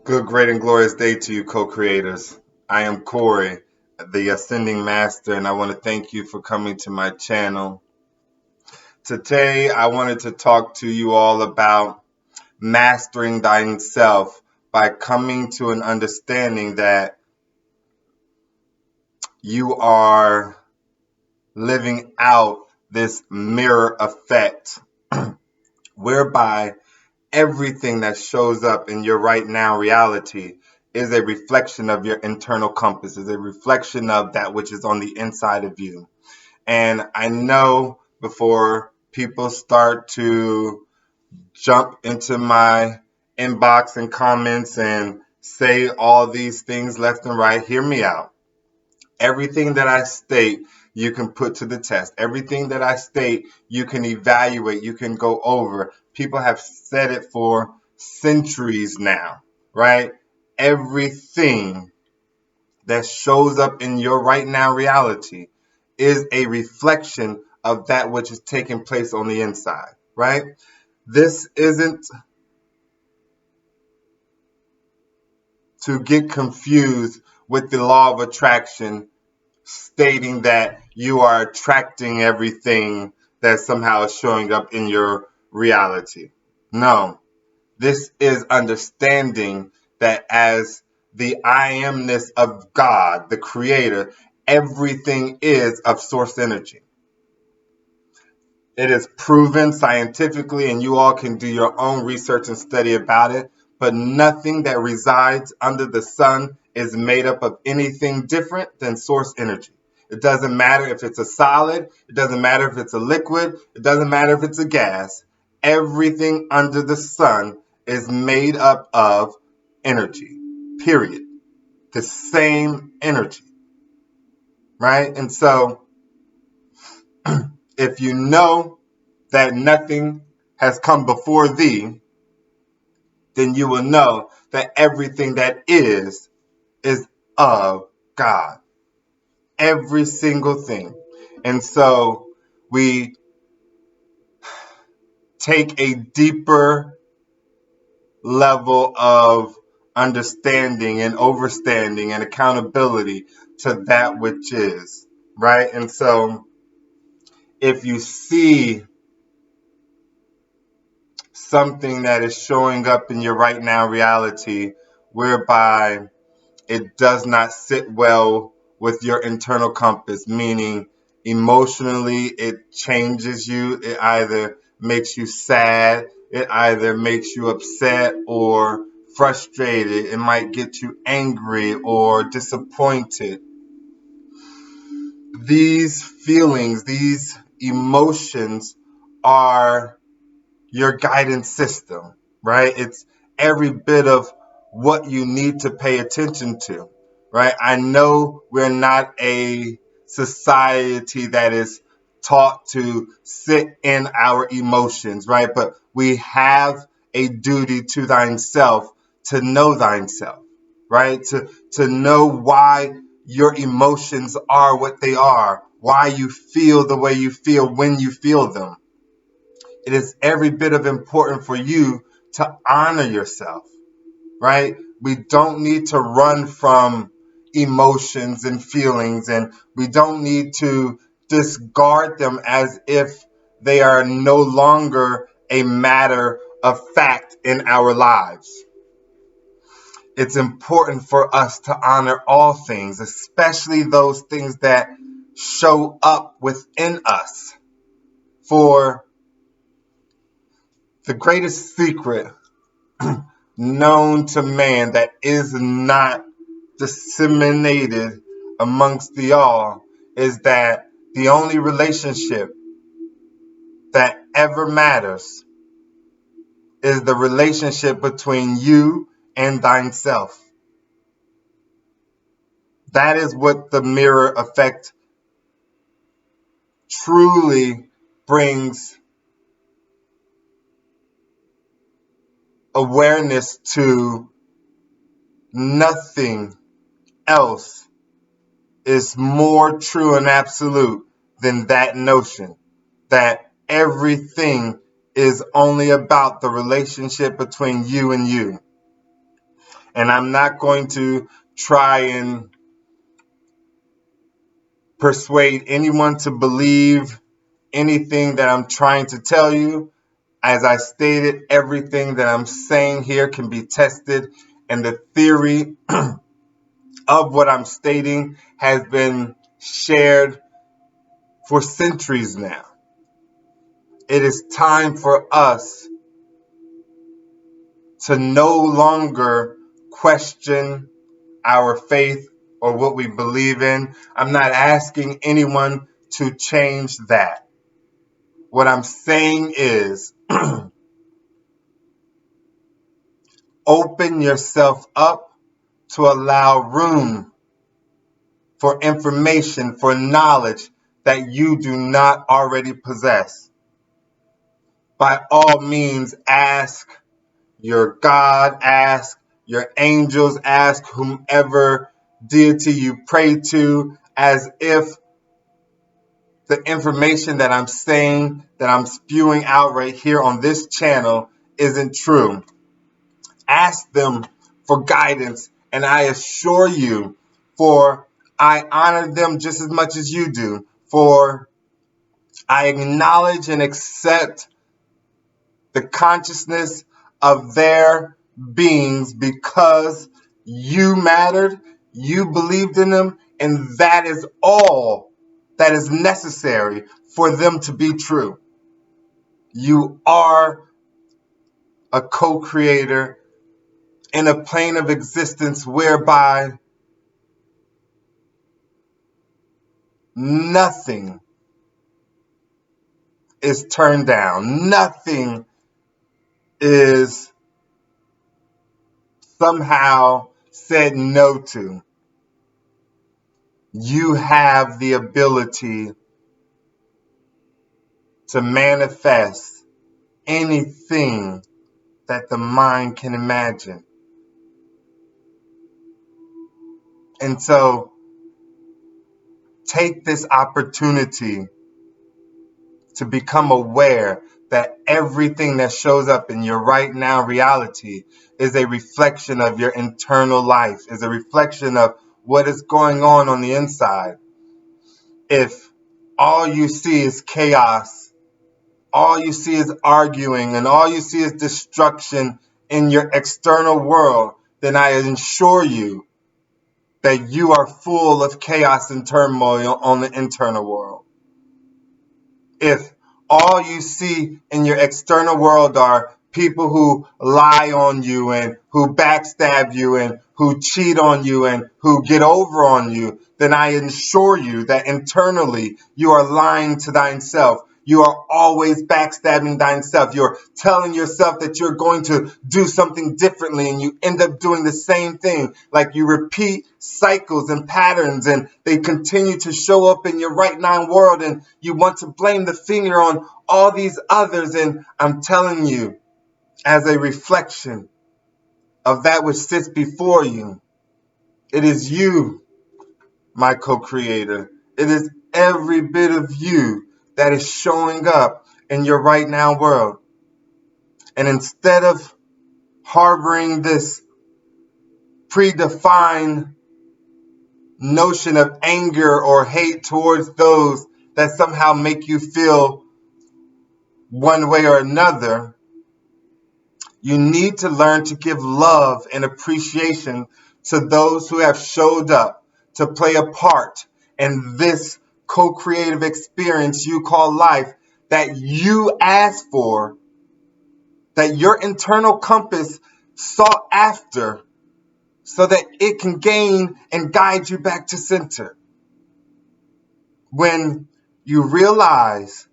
Good, great, and glorious day to you, co-creators. I am Corey, the Ascending Master, and I want to thank you for coming to my channel. Today, I wanted to talk to you all about mastering thyself by coming to an understanding that you are living out this mirror effect, whereby everything that shows up in your right now reality is a reflection of your internal compass, is a reflection of that which is on the inside of you. And I know before people start to jump into my inbox and comments and say all these things left and right, hear me out. Everything that I state, you can put to the test. Everything that I state, you can evaluate, you can go over. People have said it for centuries now, right? Everything that shows up in your right now reality is a reflection of that which is taking place on the inside, right? This isn't to get confused with the law of attraction stating that you are attracting everything that somehow is showing up in your reality. No, this is understanding that as the I amness of God, the creator, everything is of source energy. It is proven scientifically, and you all can do your own research and study about it. But nothing that resides under the sun is made up of anything different than source energy. It doesn't matter if it's a solid, it doesn't matter if it's a liquid, it doesn't matter if it's a gas. Everything under the sun is made up of energy, period. The same energy, right? And so if you know that nothing has come before thee, then you will know that everything that is of God. Every single thing. And so we take a deeper level of understanding and overstanding and accountability to that which is, right? And so if you see something that is showing up in your right now reality whereby it does not sit well with your internal compass, meaning emotionally it changes you. It either makes you sad, it either makes you upset or frustrated. It might get you angry or disappointed. These feelings, these emotions are your guidance system, right? It's every bit of what you need to pay attention to, right? I know we're not a society that is taught to sit in our emotions, right? But we have a duty to thyself to know thyself, right? To know why your emotions are what they are, why you feel the way you feel when you feel them. It is every bit of important for you to honor yourself, right? We don't need to run from emotions and feelings, and we don't need to discard them as if they are no longer a matter of fact in our lives. It's important for us to honor all things, especially those things that show up within us. For the greatest secret known to man that is not disseminated amongst the all is that the only relationship that ever matters is the relationship between you and thyself. That is what the mirror effect truly brings awareness to. Nothing else is more true and absolute than that notion that everything is only about the relationship between you and you. And I'm not going to try and persuade anyone to believe anything that I'm trying to tell you. As I stated, everything that I'm saying here can be tested, and the theory of what I'm stating has been shared for centuries now. It is time for us to no longer question our faith or what we believe in. I'm not asking anyone to change that. What I'm saying is open yourself up to allow room for information, for knowledge that you do not already possess. By all means, ask your God, ask your angels, ask whomever deity you pray to, as if the information that I'm saying, that I'm spewing out right here on this channel isn't true. Ask them for guidance, and I assure you, for I honor them just as much as you do, for I acknowledge and accept the consciousness of their beings because you mattered, you believed in them, and that is all that is necessary for them to be true. You are a co-creator in a plane of existence whereby nothing is turned down, nothing is somehow said no to. You have the ability to manifest anything that the mind can imagine. And so take this opportunity to become aware that everything that shows up in your right now reality is a reflection of your internal life, is a reflection of what is going on the inside. If all you see is chaos, all you see is arguing, and all you see is destruction in your external world, then I assure you that you are full of chaos and turmoil on the internal world. If all you see in your external world are people who lie on you and who backstab you and who cheat on you and who get over on you, then I assure you that internally you are lying to thyself. You are always backstabbing thyself. You're telling yourself that you're going to do something differently and you end up doing the same thing. Like you repeat cycles and patterns and they continue to show up in your right now world and you want to blame the finger on all these others. And I'm telling you, as a reflection of that which sits before you, it is you, my co-creator. It is every bit of you that is showing up in your right now world. And instead of harboring this predefined notion of anger or hate towards those that somehow make you feel one way or another, you need to learn to give love and appreciation to those who have showed up to play a part in this co-creative experience you call life that you asked for, that your internal compass sought after so that it can gain and guide you back to center. When you realize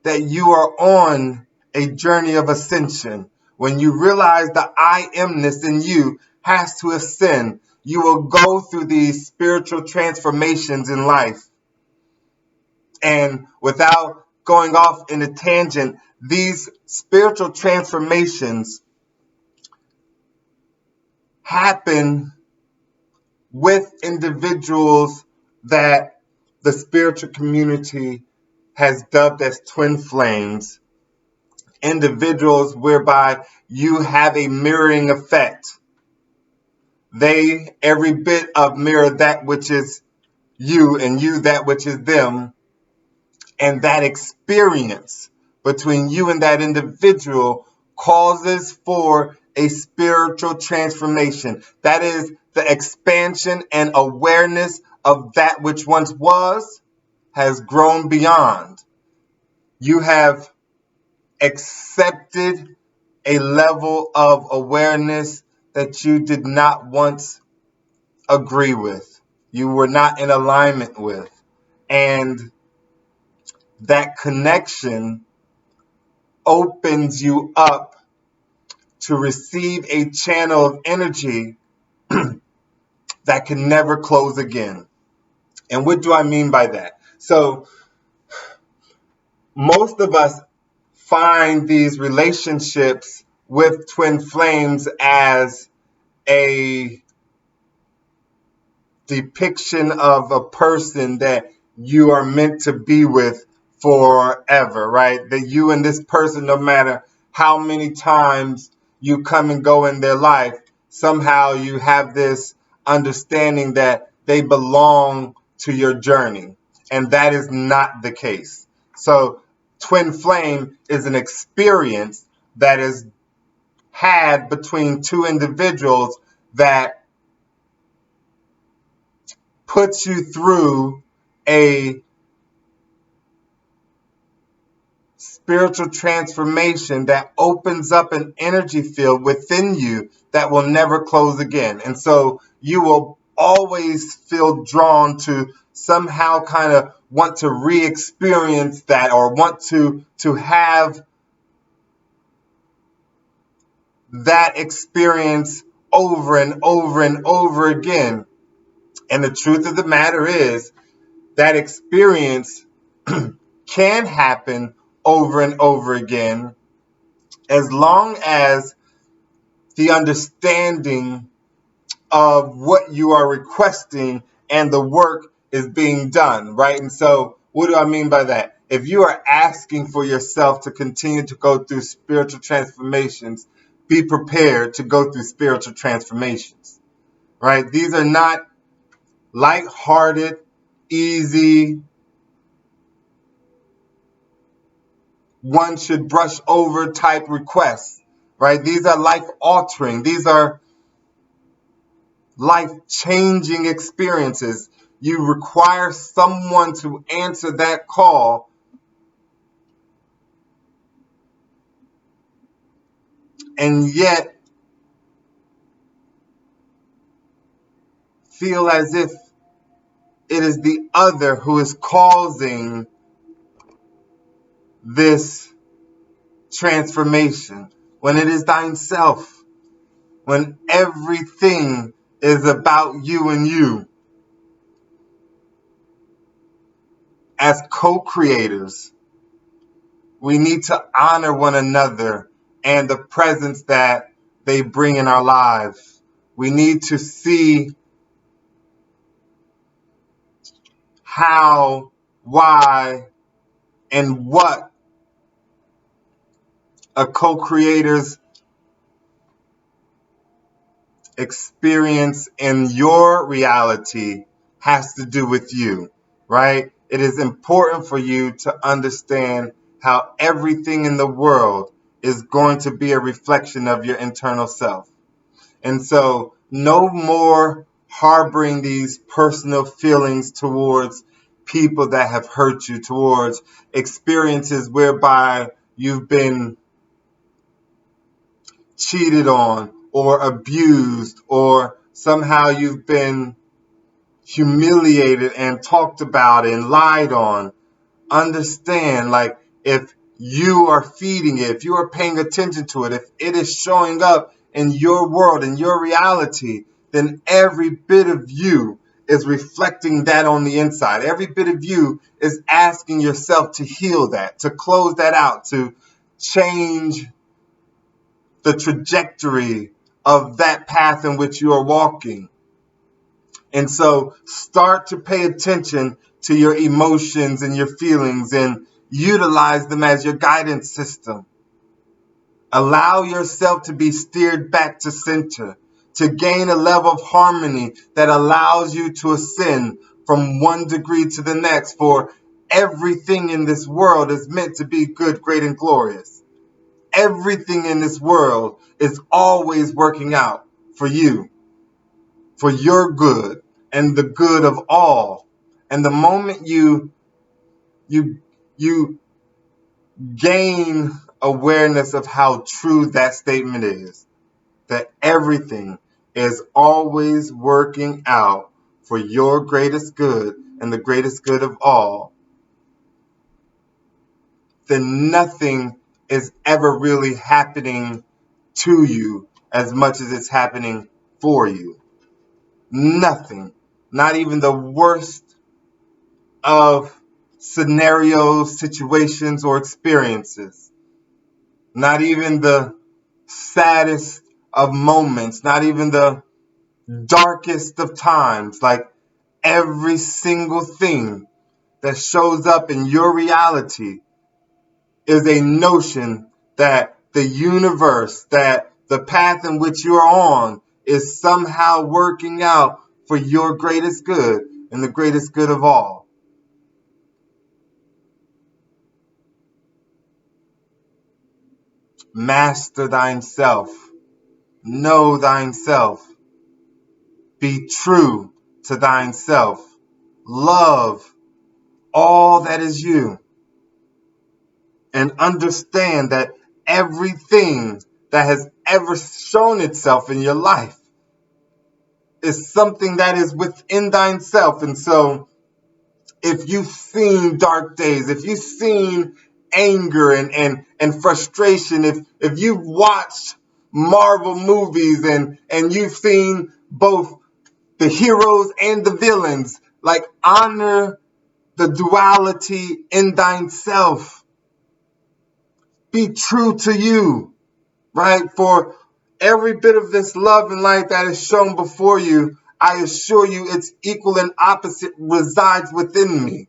that you are on a journey of ascension, when you realize the I amness in you has to ascend, you will go through these spiritual transformations in life. And without going off in a tangent, these spiritual transformations happen with individuals that the spiritual community has dubbed as twin flames, individuals whereby you have a mirroring effect. They every bit of mirror that which is you and you that which is them. And that experience between you and that individual causes for a spiritual transformation. That is the expansion and awareness of that which once was has grown beyond. You have accepted a level of awareness that you did not once agree with, you were not in alignment with. And that connection opens you up to receive a channel of energy that can never close again. And what do I mean by that? So, most of us find these relationships with twin flames as a depiction of a person that you are meant to be with forever, right? That you and this person, no matter how many times you come and go in their life, somehow you have this understanding that they belong to your journey. And that is not the case. So, twin flame is an experience that is had between two individuals that puts you through a spiritual transformation that opens up an energy field within you that will never close again. And so you will always feel drawn to somehow kind of want to re-experience that or want to have that experience over and over and over again. And the truth of the matter is that experience can happen over and over again as long as the understanding of what you are requesting and the work is being done, right? And so, what do I mean by that? If you are asking for yourself to continue to go through spiritual transformations, be prepared to go through spiritual transformations, right? These are not lighthearted, easy, one should brush over type requests, right? These are life altering. These are life changing experiences. You require someone to answer that call, and yet feel as if it is the other who is causing this transformation when it is thine self, when everything is about you and you. As co-creators, we need to honor one another and the presence that they bring in our lives. We need to see how, why, and what a co-creator's experience in your reality has to do with you, right? It is important for you to understand how everything in the world is going to be a reflection of your internal self. And so, no more harboring these personal feelings towards people that have hurt you, towards experiences whereby you've been cheated on or abused or somehow you've been humiliated and talked about and lied on. Understand, like, if you are feeding it, if you are paying attention to it, if it is showing up in your world, in your reality, then every bit of you is reflecting that on the inside. Every bit of you is asking yourself to heal that, to close that out, to change the trajectory of that path in which you are walking. And so start to pay attention to your emotions and your feelings and utilize them as your guidance system. Allow yourself to be steered back to center, to gain a level of harmony that allows you to ascend from one degree to the next. For everything in this world is meant to be good, great, and glorious. Everything in this world is always working out for you, for your good and the good of all. And the moment you you gain awareness of how true that statement is, that everything is always working out for your greatest good and the greatest good of all, then nothing is ever really happening to you as much as it's happening for you. Nothing, not even the worst of scenarios, situations, or experiences, not even the saddest of moments, not even the darkest of times, like every single thing that shows up in your reality is a notion that the universe, that the path in which you're on is somehow working out for your greatest good and the greatest good of all. Master thyself. Know thyself. Be true to thyself. Love all that is you. And understand that everything that has ever shown itself in your life is something that is within thyself. And so if you've seen dark days, if you've seen anger and frustration, if you've watched Marvel movies and you've seen both the heroes and the villains, like honor the duality in thyself. Be true to you, right? For every bit of this love and light that is shown before you, I assure you its equal and opposite resides within me.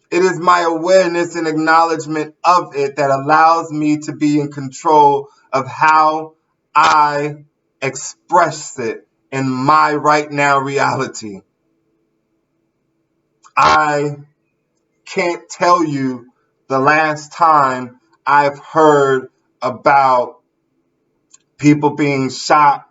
It is my awareness and acknowledgement of it that allows me to be in control of how I express it in my right now reality. I can't tell you the last time I've heard about people being shot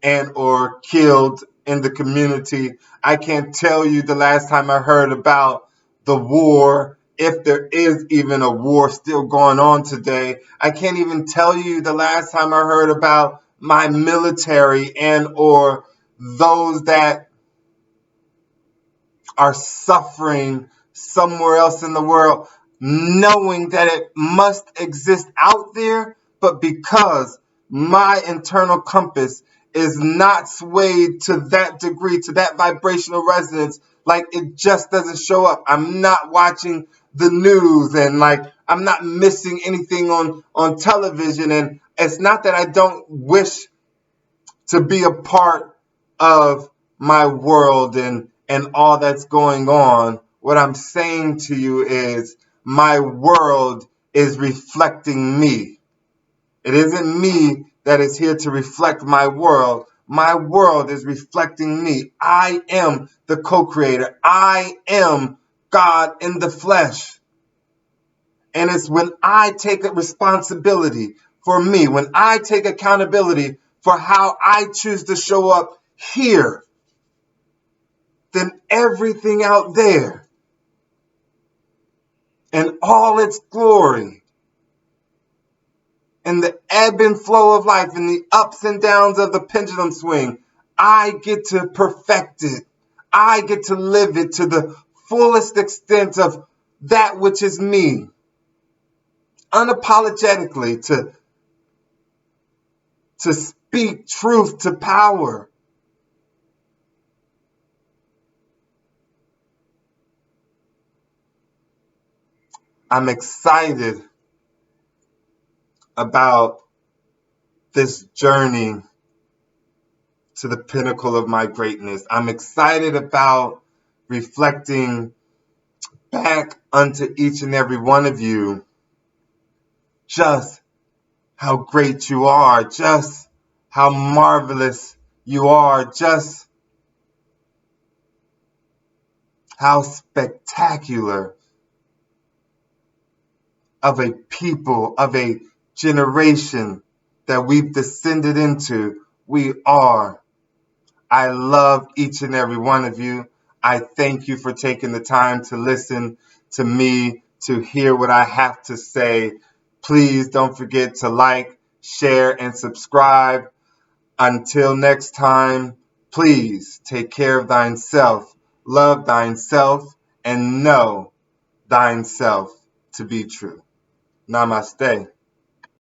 and or killed in the community. I can't tell you the last time I heard about the war, if there is even a war still going on today. I can't even tell you the last time I heard about my military and or those that are suffering somewhere else in the world, knowing that it must exist out there, but because my internal compass is not swayed to that degree, to that vibrational resonance, like it just doesn't show up. I'm not watching the news and like I'm not missing anything on television. And it's not that I don't wish to be a part of my world and all that's going on. What I'm saying to you is my world is reflecting me. It isn't me that is here to reflect my world. My world is reflecting me. I am the co-creator. I am God in the flesh. And it's when I take a responsibility for me, when I take accountability for how I choose to show up here, then everything out there and all its glory and the ebb and flow of life and the ups and downs of the pendulum swing, I get to perfect it. I get to live it to the fullest extent of that which is me, unapologetically, to speak truth to power. I'm excited about this journey to the pinnacle of my greatness. I'm excited about reflecting back unto each and every one of you just how great you are, just how marvelous you are, just how spectacular of a people, of a generation that we've descended into, we are. I love each and every one of you. I thank you for taking the time to listen to me, to hear what I have to say. Please don't forget to like, share, and subscribe. Until next time, please take care of thyself, love thyself, and know thyself to be true. Namaste.